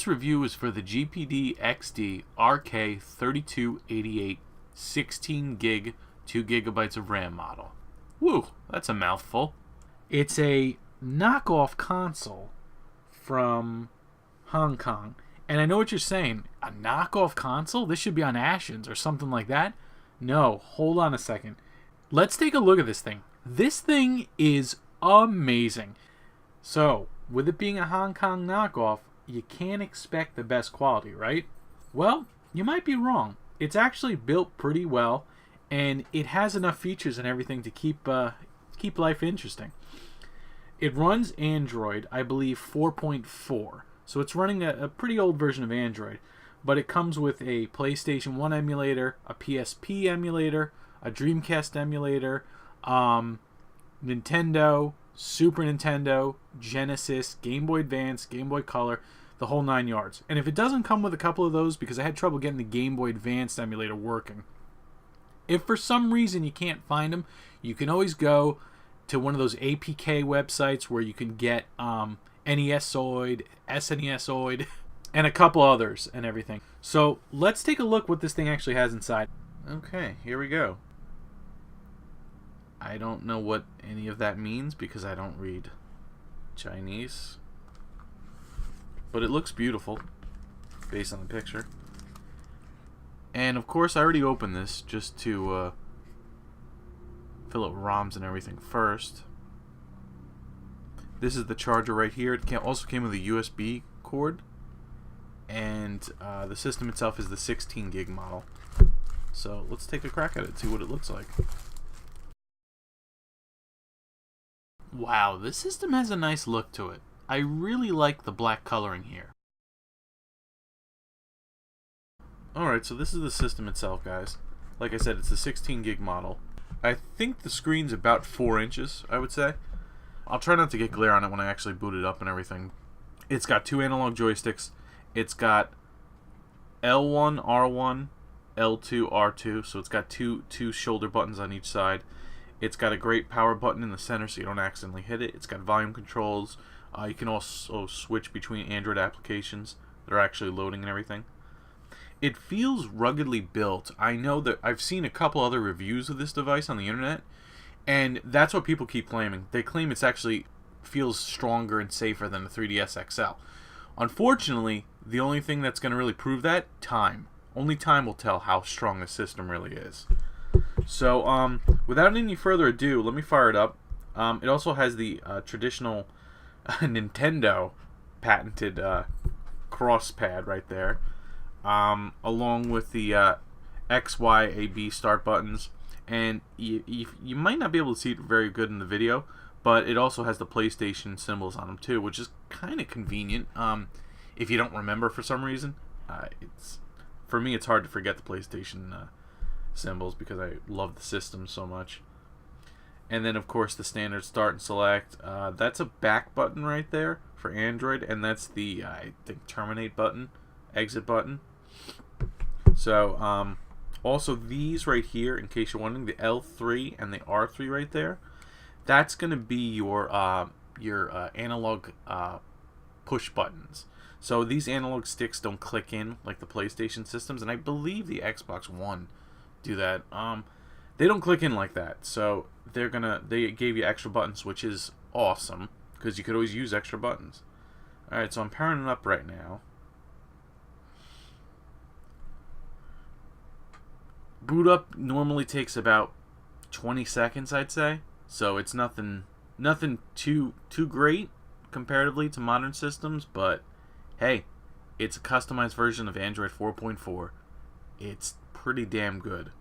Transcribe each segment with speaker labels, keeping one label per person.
Speaker 1: this review is for the GPD XD RK3288 16 gig, 2 gigabytes of RAM model. Woo, that's a mouthful. It's a knockoff console from Hong Kong. And I know what you're saying. A knockoff console? This should be on Ashens or something like that. No, hold on a second. Let's take a look at this thing. This thing is amazing. So, with it being a Hong Kong knockoff, you can't expect the best quality, right? Well, you might be wrong. It's actually built pretty well, and it has enough features and everything to keep life interesting. It runs Android, I believe 4.4. So it's running a pretty old version of Android, but it comes with a PlayStation 1 emulator, a PSP emulator, a Dreamcast emulator, Nintendo, Super Nintendo, Genesis, Game Boy Advance, Game Boy Color, the whole 9 yards. And if it doesn't come with a couple of those, because I had trouble getting the Game Boy Advance emulator working, if for some reason you can't find them, you can always go to one of those APK websites where you can get NESoid, SNESoid, and a couple others and everything. So let's take a look what this thing actually has inside. Okay, here we go. I don't know what any of that means because I don't read Chinese, but it looks beautiful based on the picture. And of course I already opened this just to fill it with ROMs and everything first. This is the charger right here. It also came with a USB cord, and the system itself is the 16 gig model. So let's take a crack at it, see what it looks like. Wow, this system has a nice look to it. I really like the black coloring here. Alright, so this is the system itself, guys. Like I said, it's the 16 gig model. I think the screen's about 4 inches, I would say. I'll try not to get glare on it when I actually boot it up and everything. It's got 2 analog joysticks. It's got L1, R1, L2, R2. So it's got two shoulder buttons on each side. It's got a great power button in the center so you don't accidentally hit it. It's got volume controls. You can also switch between Android applications that are actually loading and everything. It feels ruggedly built. I know that I've seen a couple other reviews of this device on the internet, and that's what people keep claiming. They claim it's actually feels stronger and safer than the 3DS XL. Unfortunately, the only thing that's going to really prove that, time. Only time will tell how strong the system really is. So, without any further ado, let me fire it up. It also has the traditional Nintendo patented cross pad right there, along with the X, Y, A, B start buttons. And you might not be able to see it very good in the video, but it also has the PlayStation symbols on them too, which is kind of convenient if you don't remember for some reason. For me, it's hard to forget the PlayStation symbols because I love the system so much. And then, of course, the standard start and select. That's a back button right there for Android, and that's the, I think, terminate button, exit button. So, also these right here, in case you're wondering, the L3 and the R3 right there, that's going to be your analog push buttons. So these analog sticks don't click in like the PlayStation systems, and I believe the Xbox One do that. They don't click in like that, so they gave you extra buttons, which is awesome because you could always use extra buttons. All right, so I'm powering it up right now. Boot up normally takes about 20 seconds, I'd say. So it's nothing too great comparatively to modern systems, but hey, it's a customized version of Android 4.4. It's pretty damn good,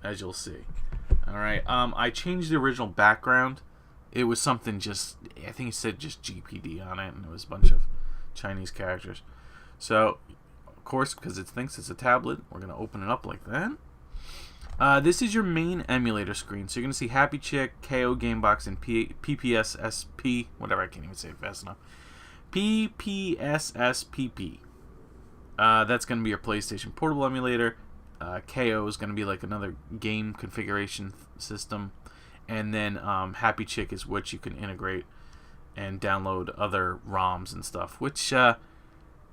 Speaker 1: as you'll see. Alright, I changed the original background. It was something just, I think it said just GPD on it, and it was a bunch of Chinese characters. So, of course, because it thinks it's a tablet, we're going to open it up like that. This is your main emulator screen. So you're going to see Happy Chick, KO Gamebox, and PPSSP, whatever, I can't even say it fast enough. PPSSPP. That's going to be your PlayStation Portable emulator. KO is going to be like another game configuration system. And then Happy Chick is which you can integrate and download other ROMs and stuff, which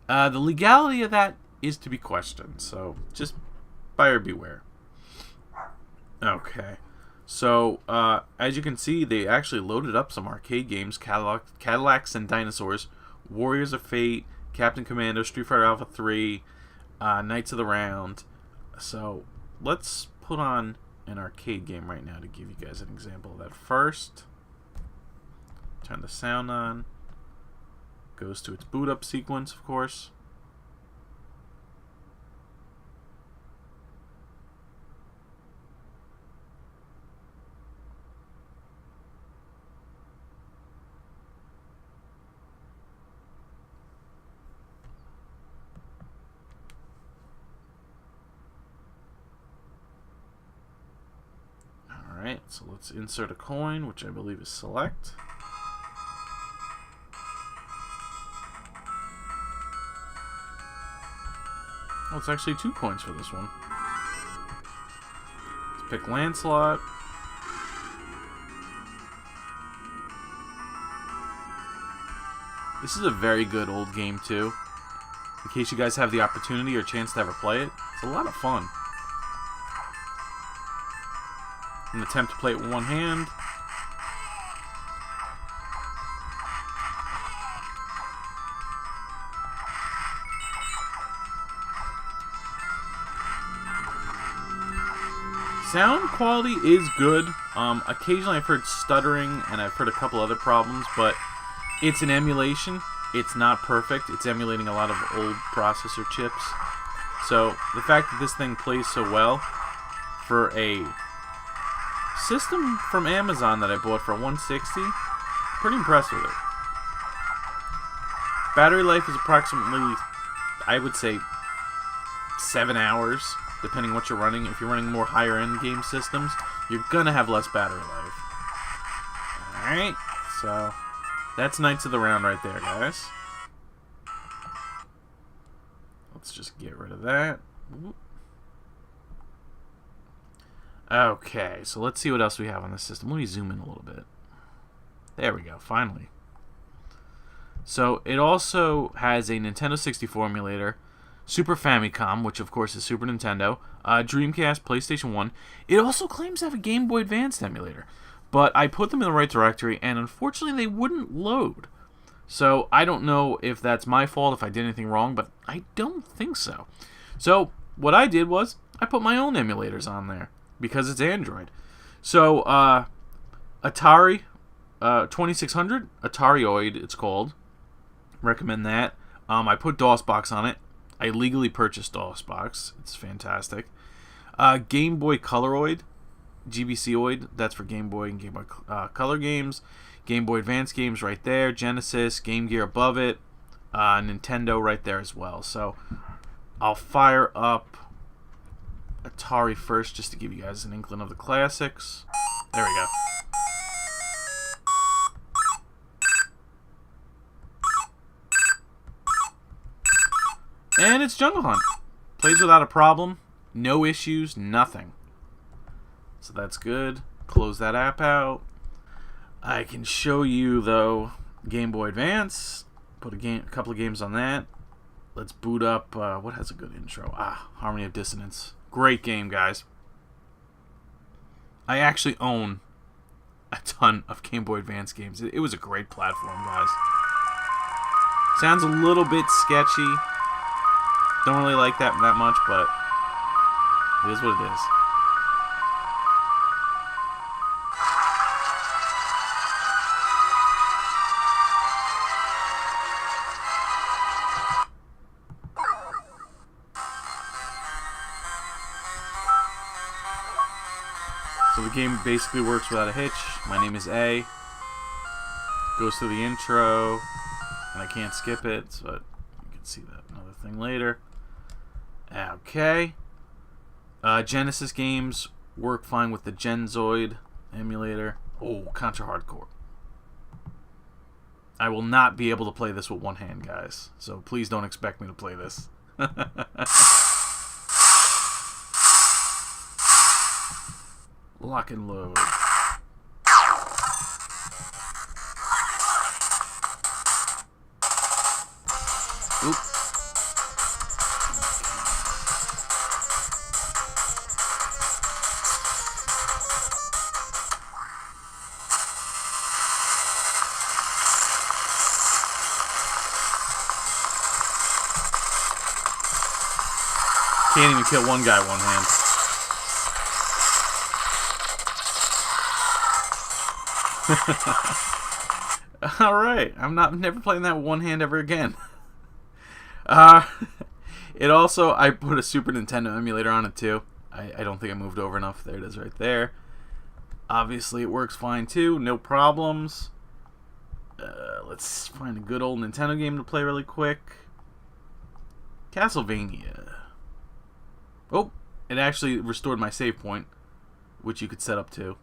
Speaker 1: The legality of that is to be questioned, so just buyer beware. Okay, so as you can see, they actually loaded up some arcade games: Cadillacs and Dinosaurs, Warriors of Fate, Captain Commando, Street Fighter Alpha 3, Knights of the Round. So let's put on an arcade game right now to give you guys an example of that. First, turn the sound on. Goes to its boot up sequence, of course. Alright, so let's insert a coin, which I believe is select. Oh, it's actually 2 coins for this one. Let's pick Lancelot. This is a very good old game, too. In case you guys have the opportunity or chance to ever play it, it's a lot of fun. An attempt to play it with one hand. Sound quality is good. Occasionally I've heard stuttering and I've heard a couple other problems, but it's an emulation. It's not perfect. It's emulating a lot of old processor chips. So the fact that this thing plays so well for a system from Amazon that I bought for $160, pretty impressed with it. Battery life is approximately, I would say, 7 hours, depending what you're running. If you're running more higher end game systems, you're gonna have less battery life. Alright, so that's Knights of the Round right there, guys. Let's just get rid of that. Okay, so let's see what else we have on this system. Let me zoom in a little bit. There we go, finally. So it also has a Nintendo 64 emulator, Super Famicom, which of course is Super Nintendo, Dreamcast, PlayStation 1. It also claims to have a Game Boy Advance emulator, but I put them in the right directory and unfortunately they wouldn't load. So I don't know if that's my fault, if I did anything wrong, but I don't think so. So what I did was I put my own emulators on there because it's Android. So Atari 2600, Atarioid it's called. Recommend that. I put DOSBox on it. I legally purchased DOSBox. It's fantastic. Game Boy Coloroid, GBCoid, that's for Game Boy and Game Boy Color games. Game Boy Advance games right there. Genesis, Game Gear above it. Nintendo right there as well. So I'll fire up Atari first just to give you guys an inkling of the classics. There we go. And it's Jungle Hunt. Plays without a problem. No issues, nothing. So that's good. Close that app out. I can show you, though, Game Boy Advance. Put a couple of games on that. Let's boot up, what has a good intro? Harmony of Dissonance. Great game, guys. I actually own a ton of Game Boy Advance games. It was a great platform, guys. Sounds a little bit sketchy. Don't really like that much, but it is what it is. So the game basically works without a hitch. My name is A. Goes through the intro, and I can't skip it, but you can see that another thing later. Okay. Genesis games work fine with the Genzoid emulator. Oh, Contra Hardcore. I will not be able to play this with one hand, guys. So please don't expect me to play this. Lock and load. Oop. Can't even kill one guy one hand. Alright, I'm never playing that with one hand ever again. It also, I put a Super Nintendo emulator on it too. I don't think I moved over enough. There it is right there. Obviously it works fine too, no problems. Let's find a good old Nintendo game to play really quick. Castlevania. Oh, it actually restored my save point, which you could set up too.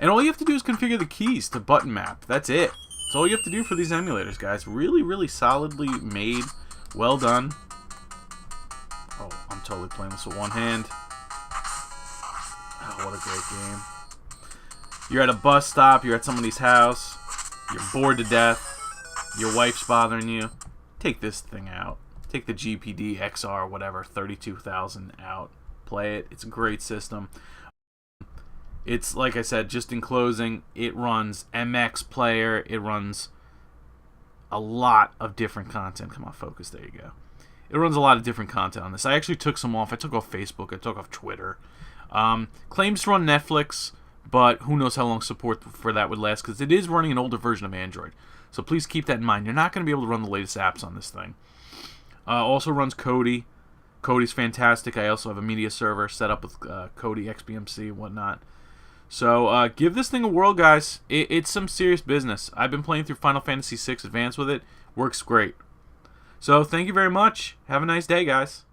Speaker 1: And all you have to do is configure the keys to button map. That's it. That's all you have to do for these emulators, guys. Really, really solidly made. Well done. Oh, I'm totally playing this with one hand. Oh, what a great game. You're at a bus stop. You're at somebody's house. You're bored to death. Your wife's bothering you. Take this thing out. Take the GPD XR, whatever, 32,000 out. Play it. It's a great system. It's, like I said, just in closing, it runs MX Player. It runs a lot of different content. Come on, focus. There you go. It runs a lot of different content on this. I actually took some off. I took off Facebook. I took off Twitter. Claims to run Netflix, but who knows how long support for that would last, because it is running an older version of Android. So please keep that in mind. You're not going to be able to run the latest apps on this thing. Also runs Kodi. Kodi's fantastic. I also have a media server set up with Kodi, XBMC, and whatnot. So give this thing a whirl, guys. It's some serious business. I've been playing through Final Fantasy VI Advance with it. Works great. So thank you very much. Have a nice day, guys.